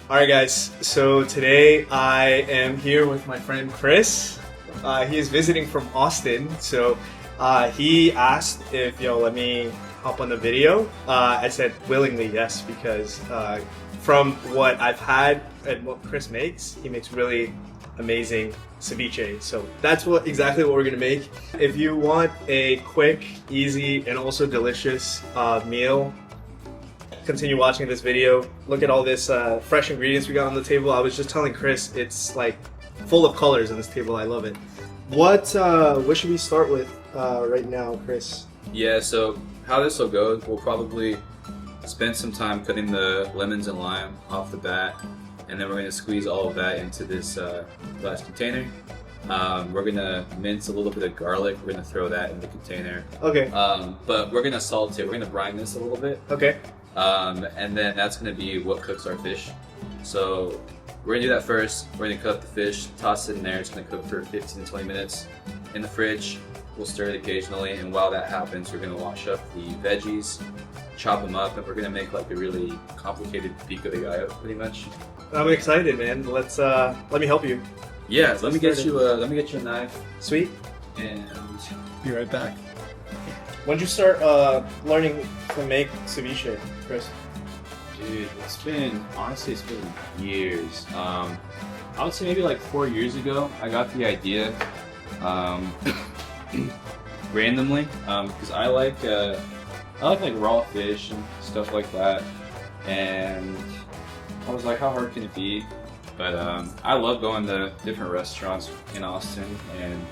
Alright guys, so today I am here with my friend Chris. He is visiting from Austin, so he asked if, let me hop on the video. I said willingly yes, because from what I've had and what Chris makes, he makes really amazing ceviche. So that's exactly what we're gonna make. If you want a quick, easy, and also delicious meal, continue watching this video. Look at all this fresh ingredients we got on the table. I was just telling Chris, it's like full of colors on this table. I love it. What should we start with right now, Chris? Yeah, so how this will go, we'll probably spend some time cutting the lemons and lime off the bat, and then we're going to squeeze all of that into this glass container. We're going to mince a little bit of garlic. We're going to throw that in the container. Okay. But we're going to salt it. We're going to brine this a little bit. Okay. And then that's going to be what cooks our fish. So we're going to do that first. We're going to cut the fish, toss it in there. It's going to cook for 15 to 20 minutes in the fridge. We'll stir it occasionally, and while that happens, we're going to wash up the veggies, chop them up, and we're going to make like a really complicated pico de gallo, pretty much. I'm excited, man. Let me help you. Yeah, let me get you a knife. Sweet. And be right back. When did you start learning to make ceviche, Chris? Dude, honestly, it's been years. I would say maybe like 4 years ago, I got the idea randomly, because I like raw fish and stuff like that, and I was like, how hard can it be? But I love going to different restaurants in Austin and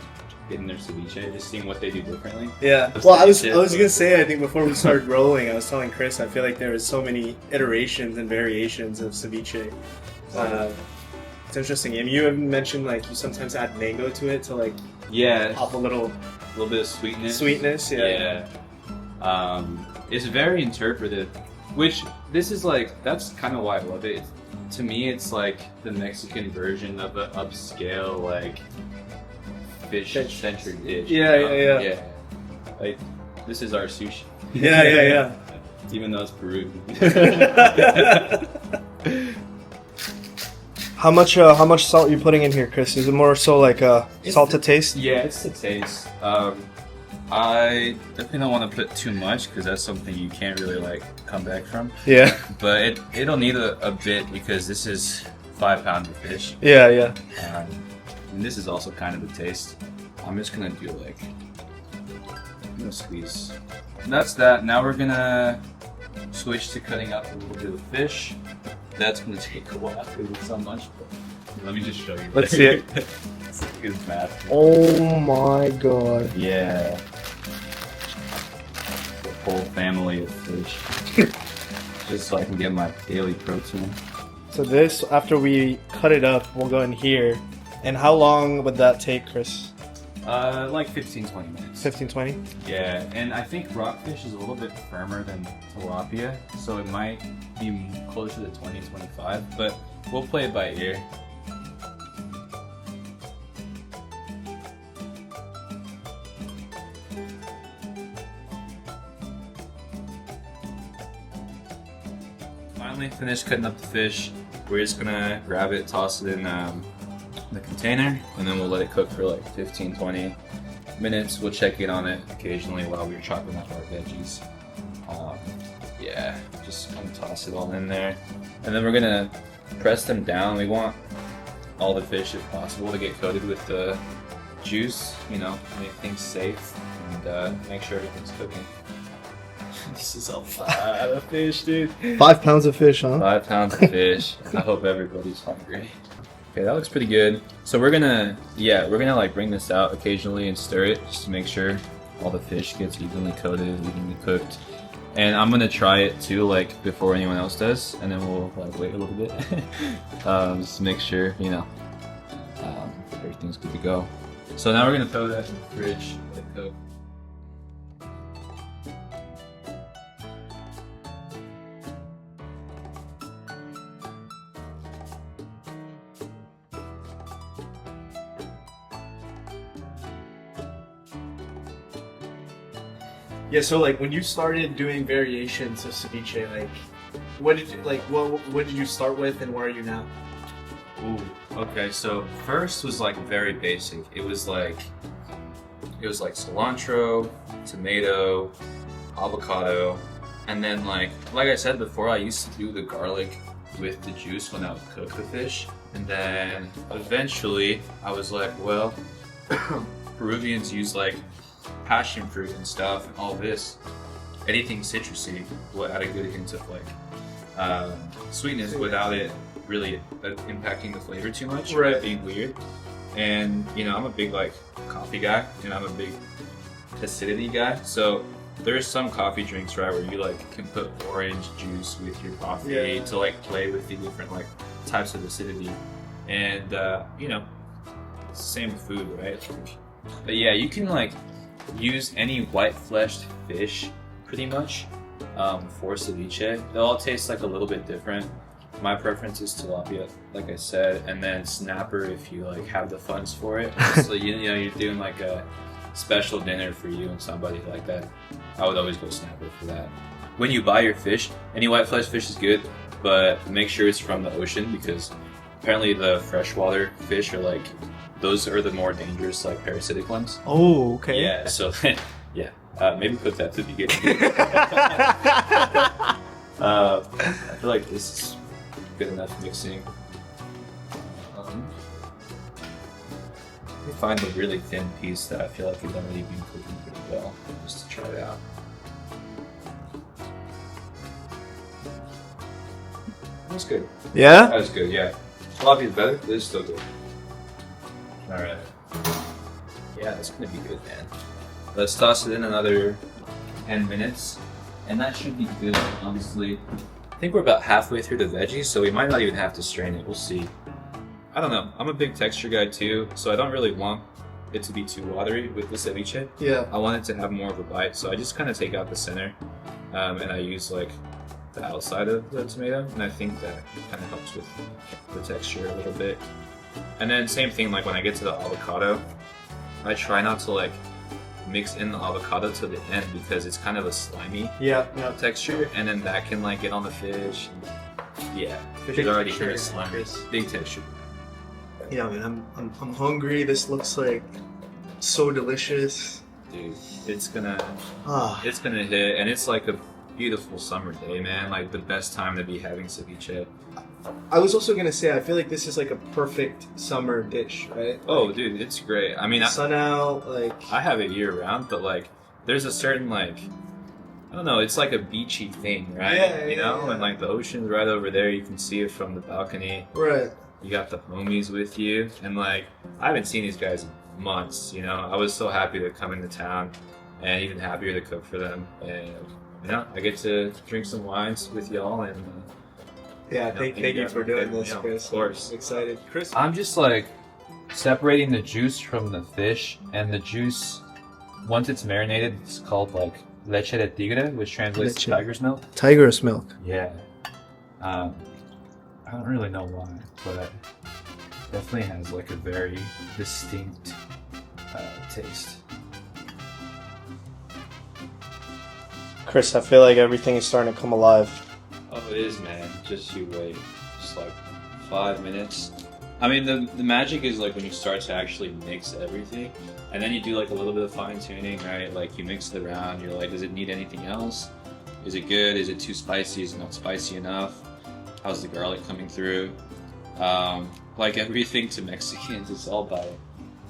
getting their ceviche, just seeing what they do differently. Yeah. Well, I was gonna say, I think before we started rolling, I was telling Chris, I feel like there is so many iterations and variations of ceviche. It's interesting. And you even mentioned like you sometimes add mango to it to like pop a little bit of sweetness. Yeah. It's very interpretive, which this is like, that's kind of why I love it. To me, it's like the Mexican version of an upscale like fish-centric dish. Yeah. Like, this is our sushi. Yeah. Even though it's Peruvian. How much salt are you putting in here, Chris? Is it more so like salt to taste? Yeah, it's the taste. I definitely don't want to put too much because that's something you can't really like come back from. Yeah. But it'll need a bit because this is 5 pounds of fish. Yeah. And this is also kind of the taste. I'm just gonna do I'm gonna squeeze. And that's that. Now we're gonna switch to cutting up a little bit of fish. That's gonna take a while because it's so much. But let me just show you. Let's see it. It's massive. Oh my god. Yeah. The whole family of fish. Just so I can get my daily protein. So this, after we cut it up, we'll go in here. And how long would that take, Chris? Like 15-20 minutes. 15-20? Yeah, and I think rockfish is a little bit firmer than tilapia, so it might be closer to 20-25, but we'll play it by ear. Finally finished cutting up the fish. We're just gonna grab it, toss it in the container, and then we'll let it cook for like 15-20 minutes. We'll check in on it occasionally while we're chopping up our veggies. Just gonna toss it all in there, and then we're gonna press them down. We want all the fish, if possible, to get coated with the juice, make things safe and make sure everything's cooking. This is a lot of fish, dude. 5 pounds of fish, huh? 5 pounds of fish. I hope everybody's hungry. Okay, that looks pretty good. So we're gonna like bring this out occasionally and stir it just to make sure all the fish gets evenly coated, evenly cooked. And I'm gonna try it too, like before anyone else does, and then we'll like wait a little bit, just to make sure everything's good to go. So now we're gonna throw that in the fridge to cook. Yeah, so like when you started doing variations of ceviche, like what did you like? What did you start with, and where are you now? Ooh, okay. So first was like very basic. It was like cilantro, tomato, avocado, and then like I said before, I used to do the garlic with the juice when I would cook the fish, and then eventually I was like, well, Peruvians use like passion fruit and stuff and all this. Anything citrusy will add a good hint of like sweetness without it really impacting the flavor too much, right? Being weird. And you know, I'm a big like coffee guy, and I'm a big acidity guy. So there's some coffee drinks, right, where you like can put orange juice with your coffee to like play with the different like types of acidity. And you know, it's the same with food, right? But yeah, you can like use any white fleshed fish pretty much for ceviche. They all taste like a little bit different. My preference is tilapia, like I said, and then snapper if you like have the funds for it. So you know, you're doing like a special dinner for you and somebody like that, I would always go snapper for that. When you buy your fish, any white flesh fish is good, but make sure it's from the ocean, because apparently the freshwater fish are like, those are the more dangerous, like parasitic ones. Oh, okay. Yeah, so yeah, maybe put that to the beginning. I feel like this is good enough mixing. Let me find a really thin piece that I feel like has already been cooking pretty well, just to try it out. That's good. Yeah? That was good, yeah. Tilapia is better, but it's still good. Alright. Yeah, that's gonna be good, man. Let's toss it in another 10 minutes, and that should be good, honestly. I think we're about halfway through the veggies, so we might not even have to strain it. We'll see. I don't know. I'm a big texture guy too, so I don't really want it to be too watery with the ceviche. Yeah. I want it to have more of a bite, so I just kind of take out the center, and I use like the outside of the tomato, and I think that kind of helps with the texture a little bit. And then same thing, like when I get to the avocado, I try not to like mix in the avocado to the end, because it's kind of a slimy texture, and then that can like get on the fish. Yeah, fish is already kind of slimy. Big texture. Yeah, man, I'm hungry. This looks like so delicious. Dude, it's gonna hit, and it's like a beautiful summer day, man. Like the best time to be having ceviche. I was also gonna say, I feel like this is like a perfect summer dish, right? Oh, like, dude, it's great. I mean, sun out, like I have it year round, but like there's a certain like, I don't know, it's like a beachy thing, right? Yeah, you know, yeah. And like the ocean's right over there. You can see it from the balcony. Right. You got the homies with you, and like I haven't seen these guys in months. You know, I was so happy to come into town, and even happier to cook for them. And you know, I get to drink some wines with y'all, and yeah, thank you for doing this, Chris. Of course, I'm excited, Chris. I'm just like separating the juice from the fish, and the juice, once it's marinated, it's called like leche de tigre, which translates to tiger's milk. Tiger's milk. Yeah. I don't really know why, but it definitely has like a very distinct taste. Chris, I feel like everything is starting to come alive. Oh, it is, man. Just you wait. Just like 5 minutes. I mean, the magic is like when you start to actually mix everything, and then you do like a little bit of fine tuning, right? Like you mix it around. You're like, does it need anything else? Is it good? Is it too spicy? Is it not spicy enough? How's the garlic coming through? Like everything to Mexicans, it's all by,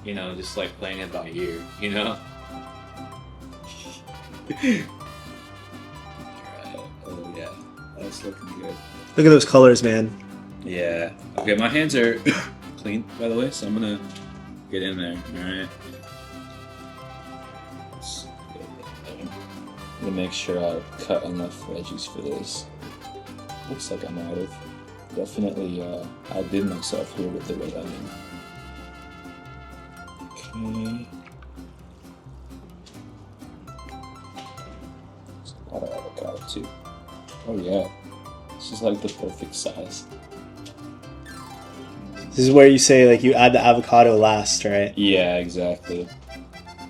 you know, just like playing it by ear, you know? Alright, oh yeah, that's looking good. Look at those colors, man. Yeah. Okay, my hands are clean, by the way, so I'm gonna get in there, alright? I'm gonna make sure I cut enough veggies for this. Looks like I might have. Definitely outdid myself here with the red onion. Okay. There's a lot of avocado too. Oh yeah. This is like the perfect size. This is where you say like you add the avocado last, right? Yeah, exactly.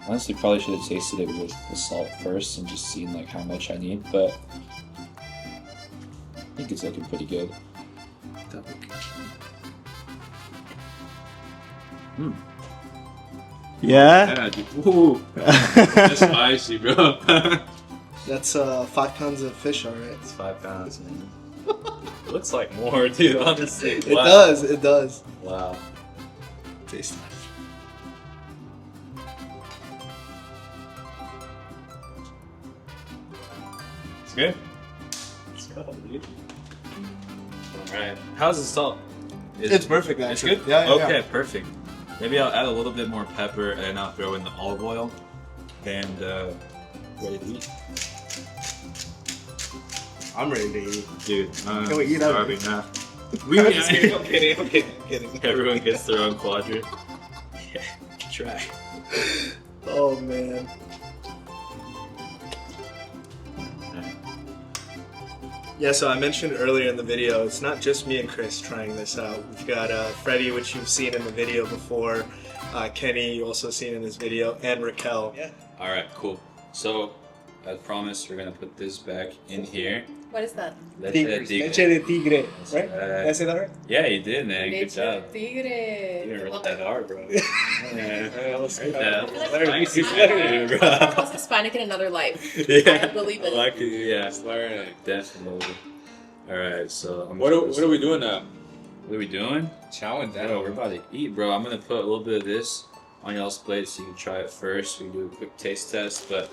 Honestly, probably should have tasted it with the salt first and just seen like how much I need, but think it's looking pretty good. Yeah? Ooh. That's spicy, bro. That's 5 pounds of fish, alright. It's 5 pounds, man. It looks like more, dude, honestly. It does, it does. Wow. Taste it. It's good. Let's go, dude. Alright. How's the salt? It's perfect, It's actually. good? Yeah, Okay, perfect. Maybe I'll add a little bit more pepper and I'll throw in the olive oil. And ready to eat. I'm ready to eat. Dude, Can we eat starving now. I'm kidding. Everyone gets their own quadrant. Yeah, try. Oh, man. Yeah, so I mentioned earlier in the video, it's not just me and Chris trying this out. We've got Freddie, which you've seen in the video before, Kenny, you also seen in this video, and Raquel. Yeah. Alright, cool. So, as promised, we're gonna put this back in here. What is that? Leche Tigre. de Leche tigre. de tigre, right? Did I say that right? Yeah, you did, man. Good Leche job. tigre. You didn't write that hard, bro. I was Hispanic in another life. Yeah. I believe it. Lucky, yeah. Definitely. Alright, so What are we doing now? What are we doing? Chowing down. Bro, we're about to eat, bro. I'm gonna put a little bit of this on y'all's plate so you can try it first. We can do a quick taste test, but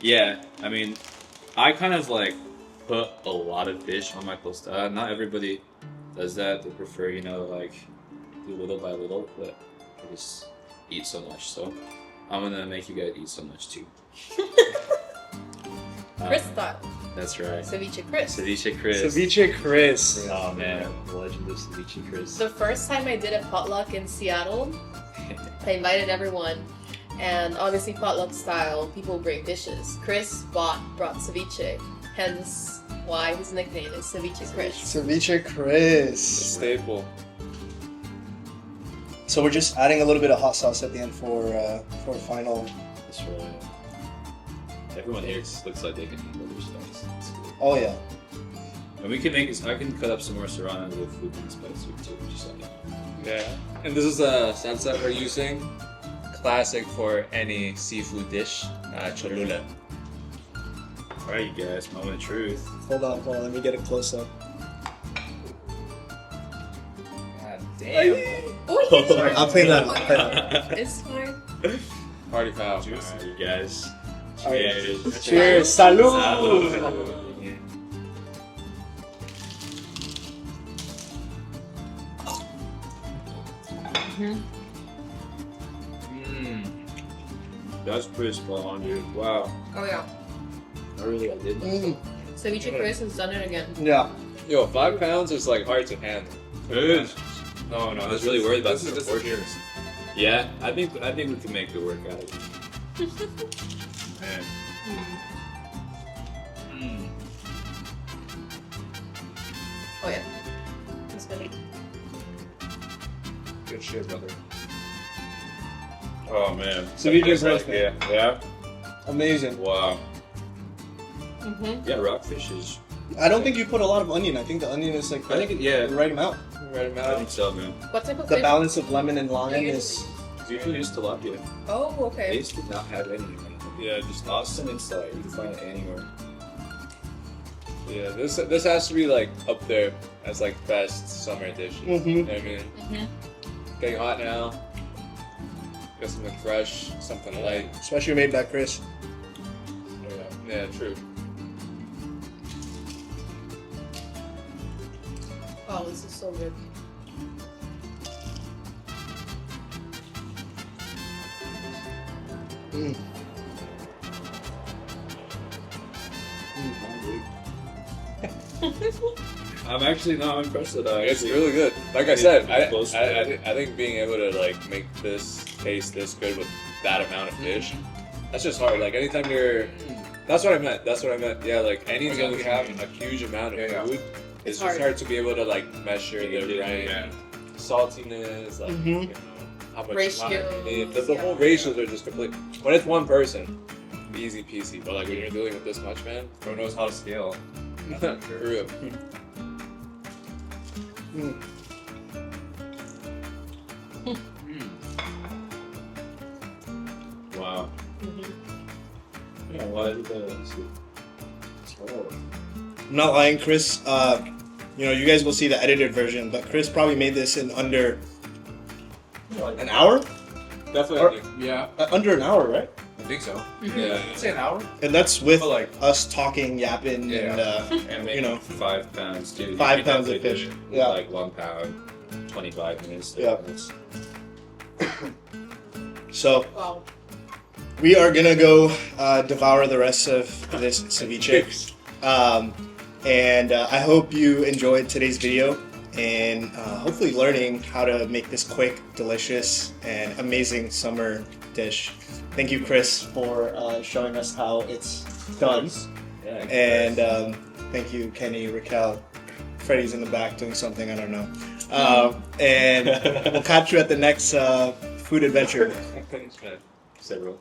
yeah, I mean, I kind of like put a lot of fish on my tostada. Not everybody does that. They prefer, you know, like do little by little, but I just eat so much. So I'm gonna make you guys eat so much too. Chris thought. That's right. Ceviche Chris. Ceviche Chris. Ceviche Chris. Oh man, the legend of Ceviche Chris. The first time I did a potluck in Seattle, I invited everyone, and obviously potluck style, people bring dishes. Chris brought ceviche, hence why his nickname is Ceviche Chris. Ceviche Chris. Staple. So we're just adding a little bit of hot sauce at the end for final. That's right. Everyone here looks like they can eat other spice. That's cool. Oh yeah. And we can make this. I can cut up some more serrano with food and spice too. Just like Yeah. And this is a salsa we're using. Classic for any seafood dish. Cholula. all right, you guys. Moment of truth. Hold on, let me get it close up. God damn. Oh, Sorry, I'll play that. It's fine. Party foul. All right, you guys. All right. Cheers. Cheers. Salud. Salud. That's pretty spot on, dude. Wow. Oh yeah. I did. Ceviche Chris has done it again. Yeah. Yo, 5 pounds is like hard to handle. It is. No, I was really worried about this. the Is just proportions. Yeah, I think we can make it work out. Man. Oh yeah. That's good. good shit, brother. Oh man. Ceviche That's Chris, like, yeah. Amazing. Wow. Mm-hmm. Yeah, rockfish is. I don't think you put a lot of onion. I think the onion is like I think yeah. the right amount. Right I about. think so, man. What type of The fish? balance of lemon and lime is. Usually just tilapia. Oh, okay. They did not have any. Yeah, just Austin. It's like you can find it anywhere. Yeah, this has to be like up there as like best summer dishes. Mhm. You know what I mean? Mm-hmm. Getting hot now. Got something fresh, something light. Especially made by Chris. Yeah, true. Oh, this is so good. Mm. I'm actually not impressed that I. It's actually- really good. Like I said, I Close to it. think being able to like make this taste this good with that amount of fish, that's just hard. Like anytime you're, that's what I meant. That's what I meant. Yeah, like anytime you have a huge amount of food, it's just hard to be able to like measure the right saltiness, like you know, how much Ratios, you need. The whole ratios are just complete. When it's one person, easy peasy. But like when you're dealing with this much, man, Who knows how to scale? for real. Mm. Wow. Mm-hmm. Yeah, why did that? I'm not lying, Chris. You guys will see the edited version, but Chris probably made this in under an hour. Definitely. Yeah, Under an hour, right? I think so. Yeah. I'd say an hour. And that's with But, like- us talking, yapping, Yeah. And You know, 5 pounds, dude. 5 pounds of fish. Yeah. Like 1 pound, 25 minutes. 30 Yeah. minutes. so Wow. we are gonna go devour the rest of this ceviche. And I hope you enjoyed today's video and hopefully learning how to make this quick, delicious, and amazing summer dish. Thank you, Chris, for showing us how it's done. Yeah, And thank you, Kenny, Raquel. Freddie's in the back doing something, I don't know. And we'll catch you at the next food adventure. Thanks, man. Several.